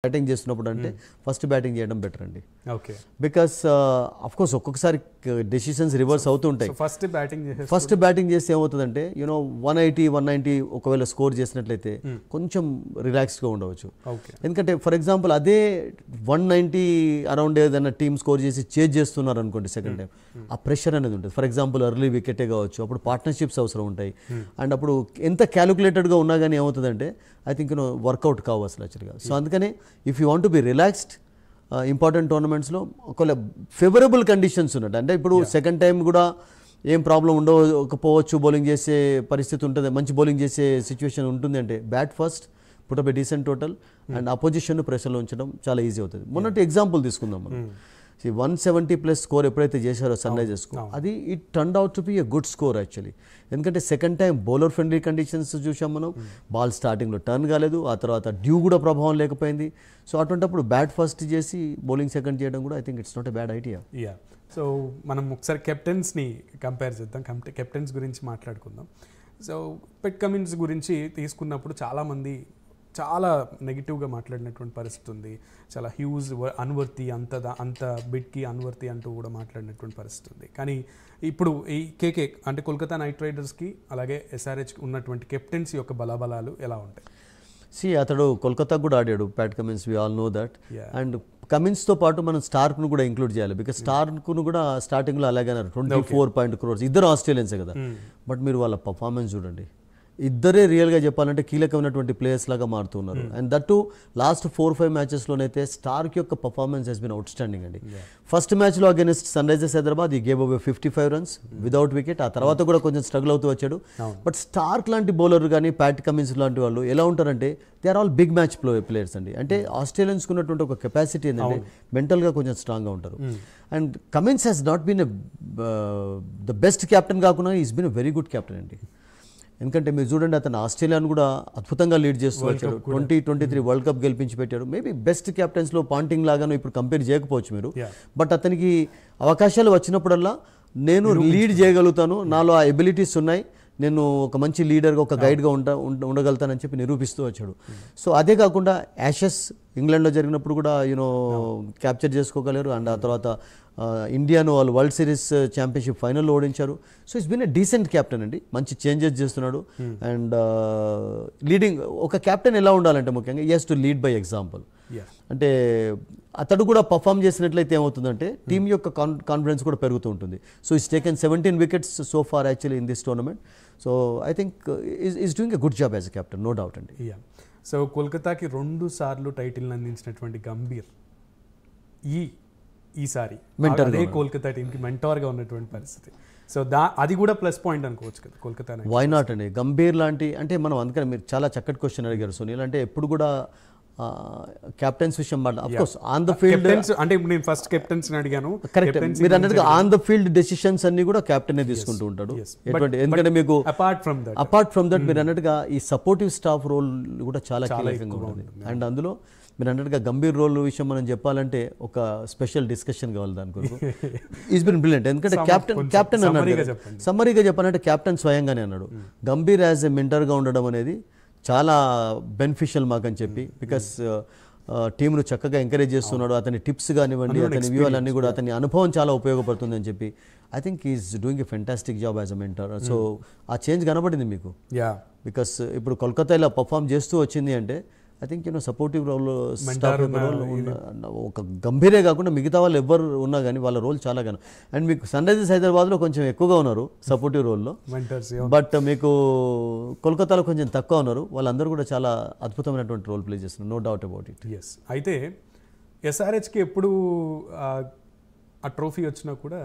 Batting చేస్తున్నప్పుడు అంటే first batting చేయడం బెటర్ అండి. ఓకే, బికాస్ అఫ్ కోర్స్ ఒక్కొక్కసారి డెసిషన్స్ రివర్స్ అవుతూ ఉంటాయి. ఫస్ట్ బ్యాటింగ్ చేస్తే ఏమవుతుందంటే 180 190 ఒకవేళ స్కోర్ చేసినట్లయితే కొంచెం రిలాక్స్డ్గా ఉండవచ్చు. ఎందుకంటే ఫర్ ఎగ్జాంపుల్ అదే 190 అరౌండ్ ఏదైనా టీమ్ స్కోర్ చేసి చేజ్ చేస్తున్నారు అనుకోండి సెకండ్ టైం, ఆ ప్రెషర్ అనేది ఉంటుంది. ఫర్ ఎగ్జాంపుల్ ఎర్లీ వికెటే కావచ్చు, అప్పుడు పార్ట్నర్షిప్స్ అవసరం ఉంటాయి. అండ్ అప్పుడు ఎంత క్యాలిక్యులేటెడ్గా ఉన్నా కానీ ఏమవుతుందంటే ఐ థింక్ వర్కౌట్ కావు అసలు యాక్చువల్గా. సో అందుకని if you want to be relaxed important టోర్నమెంట్స్లో ఒకవేళ ఫేవరబుల్ కండిషన్స్ ఉన్నట్టు, అంటే ఇప్పుడు సెకండ్ టైం కూడా ఏం ప్రాబ్లం ఉండకపోవచ్చు, బౌలింగ్ చేసే పరిస్థితి ఉంటుంది, మంచి బౌలింగ్ చేసే సిచ్యువేషన్ ఉంటుంది అంటే bat first, put up a decent total and opposition ప్రెషర్లో ఉంచడం చాలా ఈజీ అవుతుంది. మొన్నటి ఎగ్జాంపుల్ తీసుకుందాం మనం. 170+ స్కోర్ ఎప్పుడైతే చేశారో సన్ రైజర్స్కు, అది it turn out to be a good score actually. ఎందుకంటే second time bowler friendly conditions చూసాం మనం, బాల్ స్టార్టింగ్లో టర్న్ కాలేదు, ఆ తర్వాత డ్యూ కూడా ప్రభావం లేకపోయింది. సో అటువంటిప్పుడు బ్యాట్ ఫస్ట్ చేసి బౌలింగ్ సెకండ్ చేయడం కూడా I think it's not a bad idea. Yeah, so మనం ఒకసారి కెప్టెన్స్ని కంపేర్ చేద్దాం, కెప్టెన్స్ గురించి మాట్లాడుకుందాం. సో పెట్ కమిన్స్ గురించి తీసుకున్నప్పుడు చాలామంది చాలా నెగిటివ్గా మాట్లాడినటువంటి పరిస్థితి ఉంది. చాలా హ్యూజ్ అన్వర్తి, అంత బిడ్కి అన్వర్తి అంటూ కూడా మాట్లాడినటువంటి పరిస్థితి ఉంది. కానీ ఇప్పుడు ఈ కేకే అంటే కోల్కతా నైట్ రైడర్స్కి అలాగే ఎస్ఆర్హెచ్కి ఉన్నటువంటి కెప్టెన్సీ యొక్క బలాబలాలు ఎలా ఉంటాయి? అతడు కోల్కతా కూడా ఆడాడు Pat Cummins, we all know that. And కమిన్స్తో పాటు మనం స్టార్క్ను కూడా ఇంక్లూడ్ చేయాలి. బికాస్ స్టార్క్ను కూడా స్టార్టింగ్లో అలాగే 24 crores, ఇద్దరు ఆస్ట్రేలియన్సే కదా. బట్ మీరు వాళ్ళ పర్ఫార్మెన్స్ చూడండి, ఇద్దరే రియల్గా చెప్పాలంటే కీలకమైనటువంటి ప్లేయర్స్ లాగా మారుతున్నారు. అండ్ దట్ టు లాస్ట్ 4-5 మ్యాచెస్లోనైతే స్టార్క్ యొక్క performance has been outstanding అండి. ఫస్ట్ మ్యాచ్లో against Sunrisers Hyderabad he gave away 55 runs without wicket. ఆ తర్వాత కూడా కొంచెం స్ట్రగుల్ అవుతూ వచ్చాడు. బట్ స్టార్క్ లాంటి బౌలర్ కానీ ప్యాట్ కమిన్స్ లాంటి వాళ్ళు ఎలా ఉంటారంటే they are all big match players అండి. అంటే ఆస్ట్రేలియన్స్కి ఉన్నటువంటి ఒక కెపాసిటీ ఏంటంటే మెంటల్గా కొంచెం స్ట్రాంగ్గా ఉంటారు. And Cummins has not been the best captain కాకుండా is been a very good captain అండి. ఎందుకంటే మీరు చూడండి, అతను ఆస్ట్రేలియాను కూడా అద్భుతంగా లీడ్ చేస్తూ వచ్చాడు. 2023 వరల్డ్ కప్ గెలిపించి పెట్టాడు. మేబీ బెస్ట్ క్యాప్టెన్స్లో పాంటింగ్ లాగాను ఇప్పుడు కంపేర్ చేయకపోవచ్చు మీరు, బట్ అతనికి అవకాశాలు వచ్చినప్పుడల్లా నేను లీడ్ చేయగలుగుతాను, నాలో ఆ ఎబిలిటీస్ ఉన్నాయి, నేను ఒక మంచి లీడర్గా ఒక గైడ్గా ఉండగలుగుతానని చెప్పి నిరూపిస్తూ వచ్చాడు. సో అదే కాకుండా యాషెస్ ఇంగ్లాండ్లో జరిగినప్పుడు కూడా క్యాప్చర్ చేసుకోగలరు. అండ్ ఆ తర్వాత ఇండియాను వాళ్ళు వరల్డ్ సిరీస్ ఛాంపియన్షిప్ ఫైనల్లో ఓడించారు. So it's been a decent captain అండి, మంచి చేంజెస్ చేస్తున్నాడు. అండ్ లీడింగ్ ఒక క్యాప్టెన్ ఎలా ఉండాలంటే ముఖ్యంగా he has to lead by example. అంటే అతడు కూడా పర్ఫామ్ చేసినట్లయితే ఏమవుతుందంటే టీమ్ యొక్క కాన్ఫిడెన్స్ కూడా పెరుగుతూ ఉంటుంది. So it's taken 17 wickets so far actually in this tournament. So I think he's doing a good job as a captain, no doubt అండి. సో కోల్కతాకి 2 సార్లు టైటిల్ని అందించినటువంటి గంభీర్ ఈసారి అదే కోల్కతా టీంకి మెంటార్గా ఉన్నటువంటి పరిస్థితి. సో అది కూడా ప్లస్ పాయింట్ అనుకోవచ్చు కదా కోల్కతా. వై నాట్ అండి, గంభీర్ లాంటి అంటే మనం అందుకని మీరు చాలా చక్కటి క్వశ్చన్ అడిగారు సునీల్. అంటే ఎప్పుడు కూడా కెప్టెన్స్ విషయం ఆన్ ద ఫీల్డ్ అంటే నేను ఫస్ట్ కెప్టెన్స్ అడిగాను. కరెక్ట్, మీరు అన్నట్టుగా ఆన్ ద ఫీల్డ్ డెసిషన్స్ అన్ని కూడా కెప్టెన్ తీసుకుంటూ ఉంటాడు. ఎందుకంటే మీకు అపార్ట్ ఫ్రమ్ దట్ మీరు అన్నట్టుగా ఈ సపోర్టివ్ స్టాఫ్ రోల్ కూడా చాలా కీలకంగా ఉంటుంది. అండ్ అందులో మీరు అన్నట్టుగా గంభీర్ రోల్ విషయం మనం చెప్పాలంటే ఒక స్పెషల్ డిస్కషన్ కావాలి దాని కొరకు. Is bin brilliant. ఎందుకంటే కెప్టెన్ అన్నాడు, సమ్మరీగా చెప్పాలంటే కెప్టెన్ స్వయంగానే అన్నాడు గంభీర్ యాజ్ ఎ మెంటర్గా ఉండడం అనేది చాలా బెనిఫిషియల్ మాకని చెప్పి. బికాస్ టీంను చక్కగా ఎంకరేజ్ చేస్తున్నాడు, అతని టిప్స్ కానివ్వండి, అతని వ్యూహాలన్నీ కూడా అతని అనుభవం చాలా ఉపయోగపడుతుంది అని చెప్పి I think is doing a fantastic job as a mentor. So ఆ చేంజ్ కనబడింది మీకు. బికాస్ ఇప్పుడు కోల్కతా ఇలా పర్ఫామ్ చేస్తూ వచ్చింది అంటే ఐ థింక్ సపోర్టివ్ రోల్ ఒక గంభీరే కాకుండా మిగతా వాళ్ళు ఎవరు ఉన్నా కానీ వాళ్ళ రోల్ చాలా గాను. అండ్ మీకు సన్ రైజర్స్ హైదరాబాద్లో కొంచెం ఎక్కువగా ఉన్నారు సపోర్టివ్ రోల్లో, బట్ మీకు కోల్కతాలో కొంచెం తక్కువ ఉన్నారు. వాళ్ళందరూ కూడా చాలా అద్భుతమైనటువంటి రోల్ ప్లే చేస్తున్నారు, నో డౌట్ అబౌట్ ఇట్. అయితే ఎస్ఆర్హెచ్కి ఎప్పుడు ఆ ట్రోఫీ వచ్చినా కూడా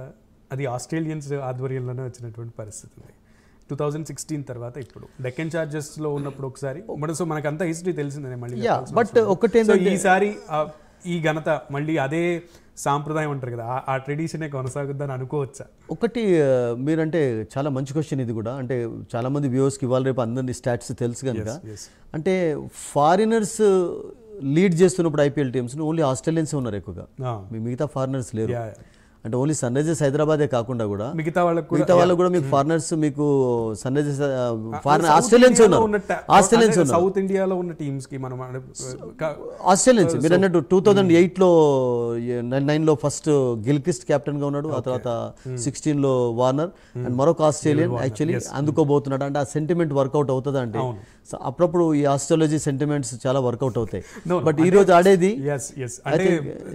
అది ఆస్ట్రేలియన్స్ ఆధ్వర్యంలోనే వచ్చినటువంటి పరిస్థితి ఉంది. 2016 తర్వాత ఇప్పుడు డెక్కన్ చార్జర్స్లో ఉన్నప్పుడు ఒకసారి సో మనకు అంత హిస్టరీ తెలిసిందే మళ్ళీ. బట్ ఒకటే ఈసారి ఈ ఘనత మళ్ళీ అదే సాంప్రదాయం అంటారు కదా, ఆ ట్రెడిషనే కొనసాగుద్దని అనుకోవచ్చా? ఒకటి మీరంటే చాలా మంచి క్వశ్చన్ ఇది కూడా. అంటే చాలా మంది వ్యూవర్స్కి ఇవాళ రేపు అందరినీ స్టాట్స్ తెలుసు కనుక, అంటే ఫారినర్స్ లీడ్ చేస్తున్నప్పుడు ఐపీఎల్ టీమ్స్ ఓన్లీ ఆస్ట్రేలియన్స్ ఉన్నారు ఎక్కువగా, మిగతా ఫారినర్స్ లేరు. అంటే ఓన్లీ సన్ రైజర్స్ హైదరాబాదే కాకుండా కూడా మిగతా వాళ్ళకు కూడా మీకు ఫారినర్స్, మీకు సన్ రైజర్స్ ఆస్ట్రేలియన్స్ ఉన్నారు, ఆస్ట్రేలియన్స్ ఉన్నారు, సౌత్ ఇండియాలో ఉన్న టీమ్స్ కి మనం ఆస్ట్రేలియన్స్. మీరు అన్నట్టు 2008లో 9లో ఫస్ట్ గిల్క్రిస్ట్ కెప్టెన్ గా ఉన్నాడు, ఆ తర్వాత 16లో వార్నర్ అండ్ మరొక ఆస్ట్రేలియన్ యాక్చువల్లీ అందుకోబోతున్నాడు. అంటే ఆ సెంటిమెంట్ వర్కౌట్ అవుతుంది అంటే అప్పుడప్పుడు ఈ ఆస్ట్రాలజీ సెంటిమెంట్స్ చాలా వర్కౌట్ అవుతాయి. బట్ ఈ రోజు ఆడేది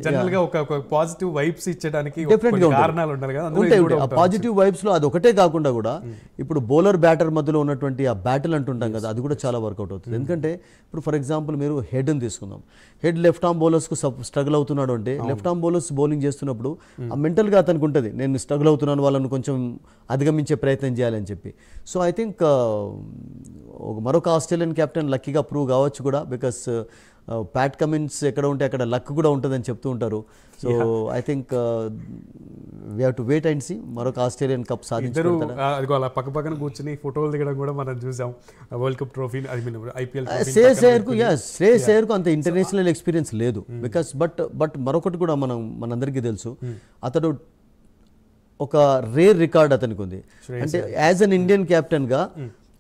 జనరల్ గా ఒక పాజిటివ్ వైబ్స్ ఇచ్చడానికి డెఫినెట్ గా కారణాలు ఉండాలి కదా, ఉంటాయి. ఆ పాజిటివ్ వైబ్స్ లో అది ఒకటే కాకుండా కూడా ఇప్పుడు బౌలర్ బ్యాటర్ మధ్యలో ఉన్నటువంటి ఆ బ్యాటిల్ అంటుంటాం కదా, అది కూడా చాలా వర్కౌట్ అవుతుంది. ఎందుకంటే ఇప్పుడు ఫర్ ఎగ్జాంపుల్ మీరు హెడ్ ని తీసుకుందాం. హెడ్ లెఫ్ట్ ఆర్మ్ బౌలర్స్ కు స్ట్రగుల్ అవుతున్నాడు అంటే లెఫ్ట్ ఆర్మ్ బౌలర్స్ బౌలింగ్ చేస్తున్నప్పుడు ఆ మెంటల్ గా అతనికి ఉంటుంది, నేను స్ట్రగుల్ అవుతున్నాను, వాళ్ళని కొంచెం అధిగమించే ప్రయత్నం చేయాలని చెప్పి. సో ఐ థింక్ మరొక ఆస్ట్రేలియన్ కెప్టెన్ లక్కీగా ప్రూవ్ కావచ్చు కూడా, బికాస్ ప్యాట్ కమిన్స్ ఎక్కడ ఉంటే అక్కడ లక్ కూడా ఉంటుందని చెప్తూ ఉంటారు. So I think we have to wait and see మరొక ఆస్ట్రేలియన్ కప్ సాధించారు. అదిగో అలా పక్క పక్కన కూర్చుని ఫోటోలు దిగడం కూడా మనం చూసాం. World cup trophy, IPL Shreyas అయ్యర్కు అంత ఇంటర్నేషనల్ ఎక్స్పీరియన్స్ లేదు, బికాస్ బట్ మరొకటి కూడా మనందరికీ తెలుసు, అతడు ఒక రేర్ రికార్డ్ అతనికి ఉంది. అంటే యాజ్ అన్ ఇండియన్ కెప్టెన్ గా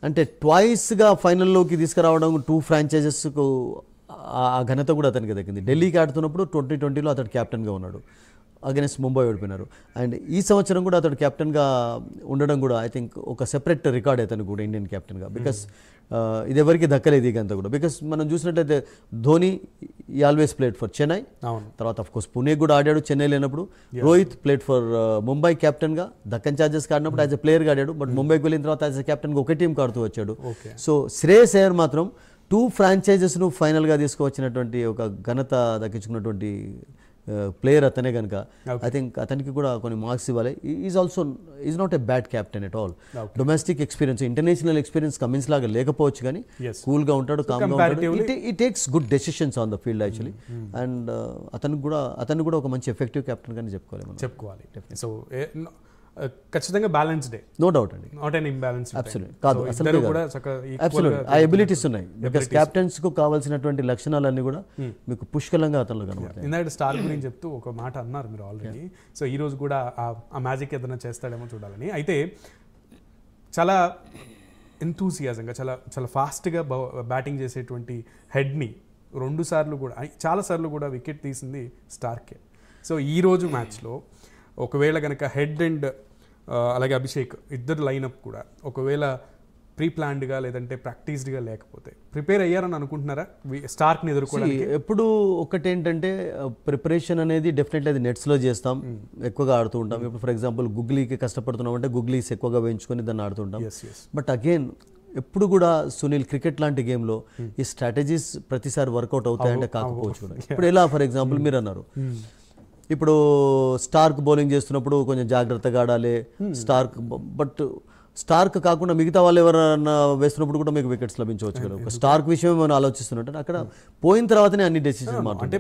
అంటే ట్వైస్ గా ఫైనల్లోకి తీసుకురావడం 2 ఫ్రాంచైజెస్కు ఆ ఘనత కూడా అతనికి దక్కింది. ఢిల్లీకి ఆడుతున్నప్పుడు 2020లో అతడు కెప్టెన్గా ఉన్నాడు, అగెన్స్ట్ ముంబై ఓడిపోయినారు. అండ్ ఈ సంవత్సరం కూడా అతడు కెప్టెన్గా ఉండడం కూడా ఐ థింక్ ఒక సెపరేట్ రికార్డ్ అతనికి కూడా ఇండియన్ కెప్టెన్గా, బికాస్ ఇది ఎవరికి దక్కలేదు ఈ గంత కూడా. బికాస్ మనం చూసినట్లయితే ధోని ఈ ఆల్వేస్ ప్లేడ్ ఫర్ చెన్నై, తర్వాత ఆఫ్ కోర్స్ పుణే కూడా ఆడాడు చెన్నై లేనప్పుడు. రోహిత్ ప్లేడ్ ఫర్ ముంబై కెప్టెన్గా, దక్కన్ చార్జెస్కి ఆడినప్పుడు యాజ్ ఎ ప్లేయర్గా ఆడాడు, బట్ ముంబైకి వెళ్ళిన తర్వాత యాజ్ ఎ కెప్టెన్గా ఒకే టీంకి ఆడుతూ వచ్చాడు. సో శ్రేయస్ అయ్యర్ మాత్రం 2 ఫ్రాంచైజెస్ను ఫైనల్గా తీసుకువచ్చినటువంటి ఒక ఘనత దక్కించుకున్నటువంటి ప్లేయర్ అతనే కనుక ఐ థింక్ అతనికి కూడా కొన్ని మార్క్స్ ఇవ్వాలి. Is not a bad captain at all. Domestic experience, international experience Cummins లాగా లేకపోవచ్చు కానీ కూల్గా ఉంటాడు, కామ్గా ఉంటాడు. ఈ takes good decisions on the field actually. And అతను కూడా ఒక మంచి ఎఫెక్టివ్ క్యాప్టెన్ కానీ చెప్పుకోవాలి. సో ఖచ్చితంగా బ్యాలెన్స్డ్, నో డౌట్ అండి, నాట్ ఎన్ ఇంబ్యాలెన్స్. అబ్సల్యూట్ కాదు, అసలు ఆ ఎబిలిటీస్ ఉన్నాయి. బికాస్ కెప్టెన్స్ కు కావాల్సినటువంటి లక్షణాలన్నీ కూడా మీకు పుష్కలంగా అతనిలో కనబడతాయి. ఇందాక స్టార్ గురించి చెప్తూ ఒక మాట అన్నారు మీరు ఆల్రెడీ. సో ఈ రోజు కూడా ఆ మ్యాజిక్ ఏదైనా చేస్తాడేమో చూడాలని. అయితే చాలా ఎంతూసియాజంగా చాలా ఫాస్ట్గా బ్యాటింగ్ చేసేటువంటి హెడ్ని 2 సార్లు కూడా, చాలా సార్లు కూడా వికెట్ తీసింది స్టార్కే. సో ఈ రోజు మ్యాచ్లో ఒకవేళ కనుక హెడ్ అండ్ అలాగే అభిషేక్ ఇద్దరు లైనప్ కూడా ఒకవేళ ప్రీ ప్లాన్డ్గా లేదంటే ప్రాక్టీస్డ్గా లేకపోతే ప్రిపేర్ అయ్యారని అనుకుంటున్నారా స్టార్క్ని ఎదుర్కోవడానికి? ఎప్పుడు ఒకటి ఏంటంటే ప్రిపరేషన్ అనేది డెఫినెట్లీ అది నెట్స్లో చేస్తాం, ఎక్కువగా ఆడుతూ ఉంటాం. ఇప్పుడు ఫర్ ఎగ్జాంపుల్ గుగ్లీకి కష్టపడుతున్నాం అంటే గుగ్లీస్ ఎక్కువగా వేయించుకొని దాన్ని ఆడుతుంటాం. బట్ అగైన్ ఎప్పుడు కూడా సునీల్ క్రికెట్ లాంటి గేమ్లో ఈ స్ట్రాటజీస్ ప్రతిసారి వర్కౌట్ అవుతాయంటే కాకపోవచ్చు కూడా. ఇప్పుడు ఎలా ఫర్ ఎగ్జాంపుల్ మీరు అన్నారు, ఇప్పుడు స్టార్క్ బౌలింగ్ చేస్తున్నప్పుడు కొంచెం జాగ్రత్తగా ఆడాలి స్టార్క్, బట్ స్టార్క్ కాకుండా మిగతా వాళ్ళు ఎవరైనా వేస్తున్నప్పుడు కూడా మీకు వికెట్స్ లభించవచ్చు కదా. ఒక స్టార్క్ విషయం మనం ఆలోచిస్తున్నట్టు అక్కడ పోయిన తర్వాతనే అన్ని డెసిషన్ అంటే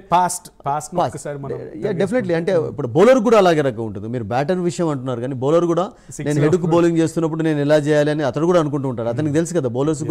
డెఫినెట్లీ. అంటే ఇప్పుడు బౌలర్ కూడా అలాగే రకం ఉంటుంది. మీరు బ్యాటర్ విషయం అంటున్నారు కానీ బౌలర్ కూడా నేను హెడ్కు బౌలింగ్ చేస్తున్నప్పుడు నేను ఎలా చేయాలి అని అతడు కూడా అనుకుంటూ ఉంటాడు. అతనికి తెలుసు కదా బౌలర్స్